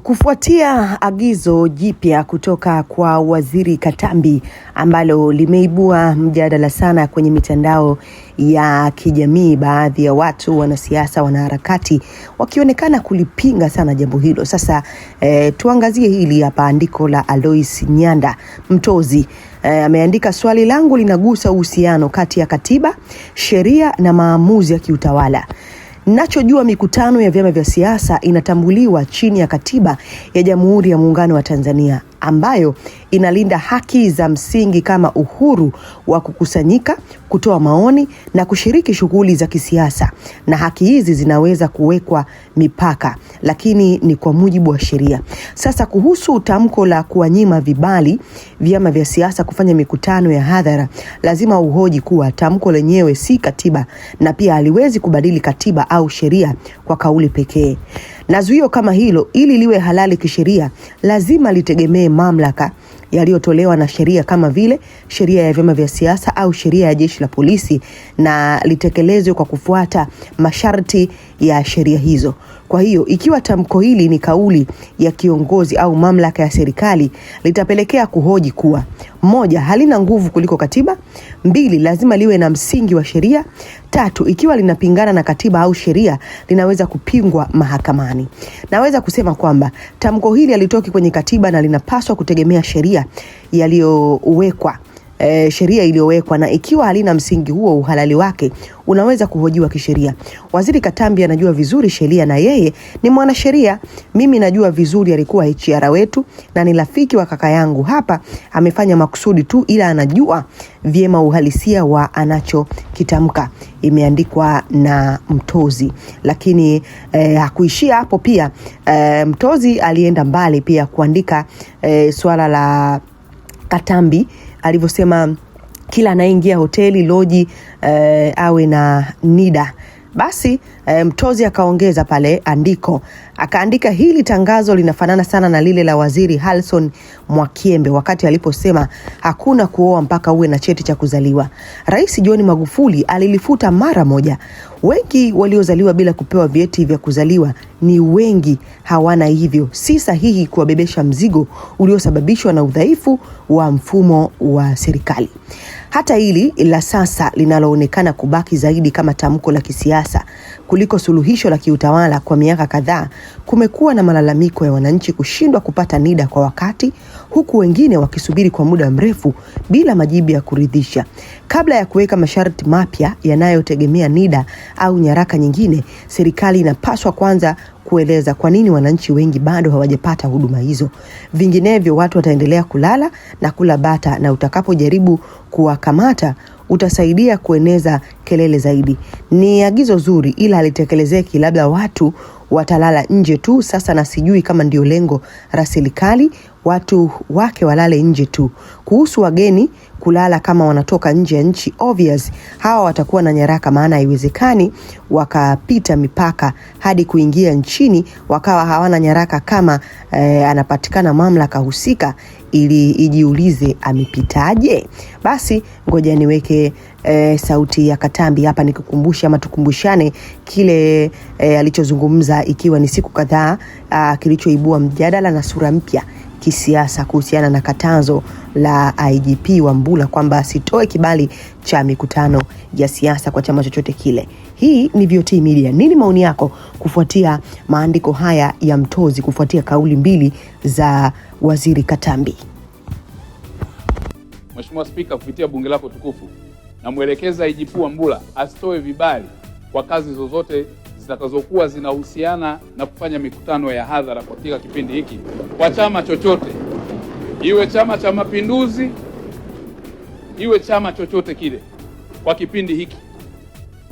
Kufuatia agizo jipya kutoka kwa Waziri Katambi ambalo limeibua mjadala sana kwenye mitandao ya kijamii, baadhi ya watu, wanasiasa, wanaharakati wakionekana kulipinga sana jambo hilo. Sasa tuangazie hili hapa andiko la Alois Nyanda Mtozi. Ameandika, swali langu linagusa uhusiano kati ya katiba, sheria na maamuzi ya kiutawala. Ninachojua mikutano ya vyama vya siasa inatambuliwa chini ya katiba ya Jamhuri ya Muungano wa Tanzania, ambayo inalinda haki za msingi kama uhuru wa kukusanyika, kutoa maoni na kushiriki shughuli za kisiasa. Na haki hizi zinaweza kuwekwa mipaka, lakini ni kwa mujibu wa sheria. Sasa kuhusu tamko la kuwanyima vibali vyama vya siasa kufanya mikutano ya hadhara, lazima uhoji kuwa tamko lenyewe si katiba na pia haliwezi kubadili katiba au sheria kwa kauli pekee. Na zuio kama hilo ili liwe halali kisheria lazima litegemee mamlaka yaliyotolewa na sheria kama vile sheria ya vyama vya siasa au sheria ya jeshi la polisi, na litekelezwe kwa kufuata masharti ya sheria hizo. Kwa hiyo ikiwa tamko hili ni kauli ya kiongozi au mamlaka ya serikali, litapelekea kuhoji kuwa: 1, halina nguvu kuliko katiba; 2, lazima liwe na msingi wa sheria; 3, ikiwa linapingana na katiba au sheria linaweza kupingwa mahakamani. Naweza kusema kwamba tamko hili halitoki kwenye katiba na linapaswa kutegemea sheria iliyowekwa, na ikiwa halina msingi huo, uhalali wake unaweza kuhojiwa kisheria. Waziri Katambi anajua vizuri sheria na yeye ni mwanasheria. Mimi najua vizuri, alikuwa HR wetu na ni rafiki wa kaka yangu. Hapa amefanya makusudi tu, ila anajua vyema uhalisia wa anachokitamka. Imeandikwa na Mtozi. Lakini hakuishia hapo pia. Mtozi alienda mbali pia kuandika swala la Katambi alivyosema kila anaingia hoteli, loji awe na NIDA. Basi Mtozi akaongeza pale andiko, akaandika, hili tangazo linafanana sana na lile la Waziri Halson Mwakyembe wakati aliposema hakuna kuoa mpaka uwe na cheti cha kuzaliwa. Rais John Magufuli alilifuta mara moja. Wengi waliozaliwa bila kupewa vyeti vya kuzaliwa ni wengi, hawana hivyo. Si sahihi kuwabebesha mzigo uliosababishwa na udhaifu wa mfumo wa serikali. Hata hili la sasa linaloonekana kubaki zaidi kama tamko la kisiasa kuliko suluhisho la kiutawala, kwa miaka kadhaa kumekuwa na malalamiko ya wananchi kushindwa kupata NIDA kwa wakati, huku wengine wakisubiri kwa muda mrefu bila majibu ya kuridhisha. Kabla ya kuweka masharti mapya yanayotegemea NIDA au nyaraka nyingine, serikali inapaswa kwanza kueleza kwa nini wananchi wengi bado hawajapata huduma hizo. Vinginevyo watu wataendelea kulala na kula bata, na utakapojaribu kuwakamata utasaidia kueneza kelele zaidi. Ni agizo zuri, ila halitekelezeki. Labda watu watalala nje tu sasa, na sijui kama ndio lengo rasilikali watu wake walale nje tu. Kuhusu wageni kulala kama wanatoka nje ya nchi, obvious hawa watakuwa na nyaraka, maana haiwezekani wakapita mipaka hadi kuingia nchini wakawa hawana nyaraka. Kama anapatikana mamlaka husika ili ijiulize amepitaje. Basi ngoja niweke sauti ya Katambi hapa nikukumbusha ama tukumbushane kile alichozungumza, ikiwa ni siku kadhaa kilichoibua mjadala na sura mpya kisiasa kuhusiana na katazo la IGP Wambura kwamba asitoe kibali cha mikutano ya siasa kwa chama chochote kile. Hii ni VOT Media. Nini maoni yako kufuatia maandiko haya ya Mtozi, kufuatia kauli mbili za Waziri Katambi? Mheshimiwa Spika, kupitia bunge lako tukufu, na mwelekeza IGP Wambura asitoe vibali kwa kazi zozote zitakazokuwa zinahusiana na kufanya mikutano ya hadhara katika kipindi hiki kwa chama chochote, iwe Chama cha Mapinduzi, iwe chama chochote kile. Kwa kipindi hiki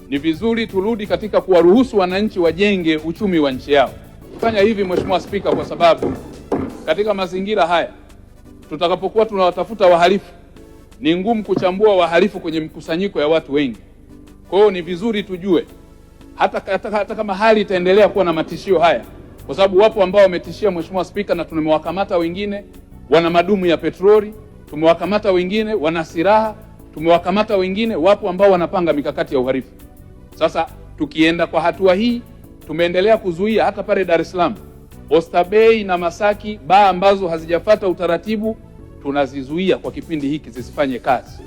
ni vizuri turudi katika kuwaruhusu wananchi wajenge uchumi wa nchi yao. Kufanya hivi Mheshimiwa Spika, kwa sababu katika mazingira haya tutakapokuwa tunawatafuta wahalifu, ni ngumu kuchambua wahalifu kwenye mkusanyiko ya watu wengi. Kwa hiyo ni vizuri tujue hata kama hali itaendelea kuwa na matishio haya, kwa sababu wapo ambao wametishia Mheshimiwa Spika, na tumewakamata wengine wana madumu ya petroli, tumewakamata wengine wana silaha, tumewakamata wengine wapo ambao wanapanga mikakati ya uhalifu. Sasa tukienda kwa hatua hii, tumeendelea kuzuia hata pale Dar es Salaam Oysterbay na Masaki, baa ambazo hazijafata utaratibu tunazizuia kwa kipindi hiki zisifanye kazi.